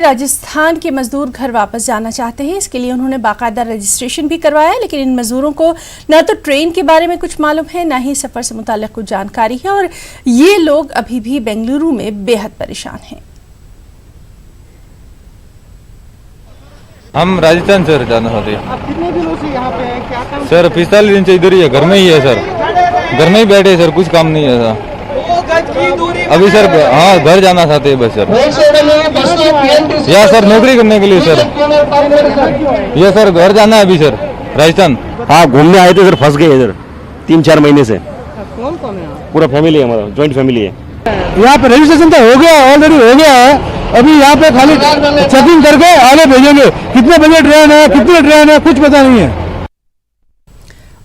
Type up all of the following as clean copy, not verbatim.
राजस्थान के मजदूर घर वापस जाना चाहते हैं। इसके लिए उन्होंने बाकायदा रजिस्ट्रेशन भी करवाया, लेकिन इन मजदूरों को न तो ट्रेन के बारे में कुछ मालूम है, न ही सफर से मुताल्लिक कुछ जानकारी है और ये लोग अभी भी बेंगलुरु में बेहद परेशान हैं। हम राजस्थान सर जाना चाहते हैं। आप कितने दिनों से यहाँ पे हैं? क्या काम? सर 45 दिन से इधर ही है, घर में ही है सर, घर में ही बैठे सर, कुछ काम नहीं है सर। अभी सर हाँ घर जाना चाहते हैं बस सर। या सर नौकरी करने के लिए सर, ये सर घर जाना है अभी सर राजस्थान। हाँ घूमने आए थे सर, फंस गए इधर 3-4 महीने से। कौन कौन है? पूरा फैमिली है, हमारा जॉइंट फैमिली है। यहाँ पे रजिस्ट्रेशन तो हो गया, ऑलरेडी हो गया है। अभी यहाँ पे खाली चेकिंग करके आगे भेजेंगे। कितने बजे ट्रेन है, कितनी ट्रेन है, कुछ पता नहीं है।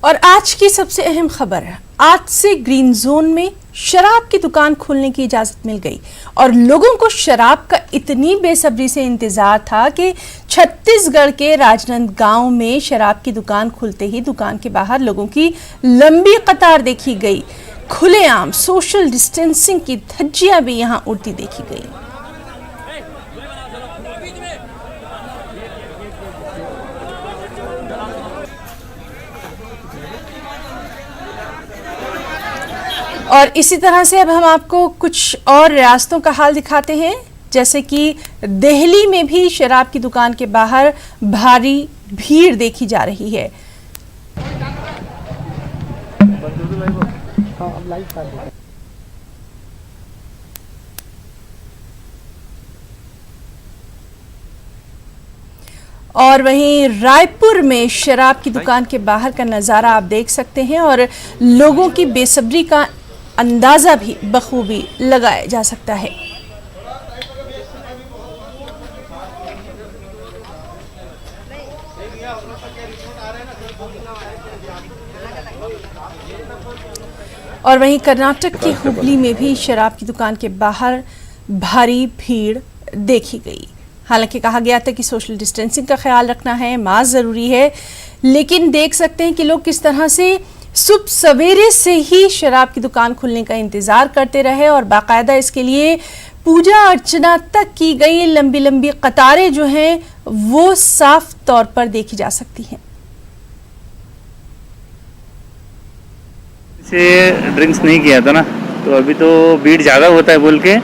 और आज की सबसे अहम खबर है, आज से ग्रीन जोन में शराब की दुकान खोलने की इजाजत मिल गई और लोगों को शराब का इतनी बेसब्री से इंतजार था कि छत्तीसगढ़ के राजनांदगांव में शराब की दुकान खुलते ही दुकान के बाहर लोगों की लंबी कतार देखी गई। खुलेआम सोशल डिस्टेंसिंग की धज्जियां भी यहां उड़ती देखी गई। और इसी तरह से अब हम आपको कुछ और रियासतों का हाल दिखाते हैं, जैसे कि दिल्ली में भी शराब की दुकान के बाहर भारी भीड़ देखी जा रही है। और वहीं रायपुर में शराब की दुकान के बाहर का नज़ारा आप देख सकते हैं और लोगों की बेसब्री का अंदाज़ा भी बखूबी लगाया जा सकता है। और वहीं कर्नाटक की हुबली में भी शराब की दुकान के बाहर भारी भीड़ देखी गई। हालांकि कहा गया था कि सोशल डिस्टेंसिंग का ख्याल रखना है, मास्क ज़रूरी है, लेकिन देख सकते हैं कि लोग किस तरह से सुबह सवेरे से ही शराब की दुकान खुलने का इंतज़ार करते रहे और बाकायदा इसके लिए पूजा अर्चना तक की गई। लंबी लंबी कतारें जो हैं वो साफ तौर पर देखी जा सकती हैं। से ड्रिंक्स नहीं किया था ना, तो अभी तो भीड़ ज़्यादा होता है बोल के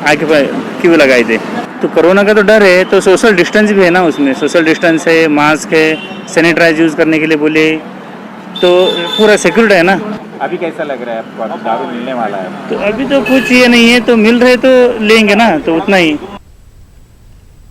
आगे क्यों लगाए थे। तो कोरोना का तो डर है, तो सोशल डिस्टेंस भी है ना, उसमें सोशल डिस्टेंस है, मास्क है, सैनिटाइज यूज़ करने के लिए बोले, तो पूरा सिक्योर्ड है ना। अभी कैसा लग रहा है आपको? दारू मिलने वाला है? तो अभी तो कुछ ये नहीं है, तो मिल रहे तो लेंगे ना, तो उतना ही।